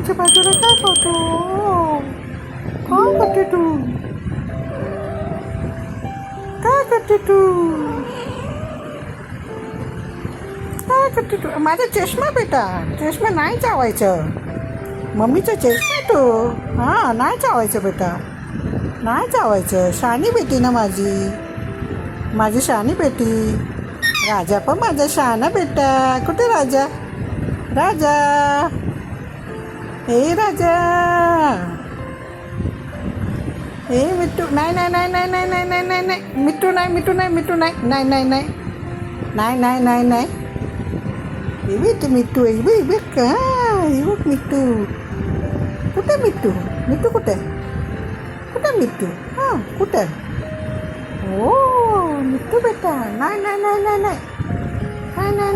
मम्मीच्या बाजूला काय करतो? काय करते तू? काय करते तू? काय करते तू? माझा चष्मा बेटा, चष्मा नाही चावायचं. मम्मीचा चष्मा तो. हां, नाही चावायचं बेटा, नाही चावायचं. शहाणी बेटी ना माझी शहाणी बेटी. राजा पण माझा शहाणा बेटा. कुठे राजा? राजा, हे राजा, हे मिट्टू. नाही नाही नाही नाही नाही नाही नाही नाही नाही मिट्टू नाही, मिट्टू नाही, मिट्टू नाही, नाही नाही नाही नाही नाही नाही नाही. हे बघ ते मिट्टू, हे बघ, हे बघ का, हे बघ मिट्टू. कुठे मिट्टू? मिट्टू कुठे? कुठे मिट्टू? हां, कुठे? हो मिट्टू बेटा. नाही नाही नाही नाही नाही नाही नाही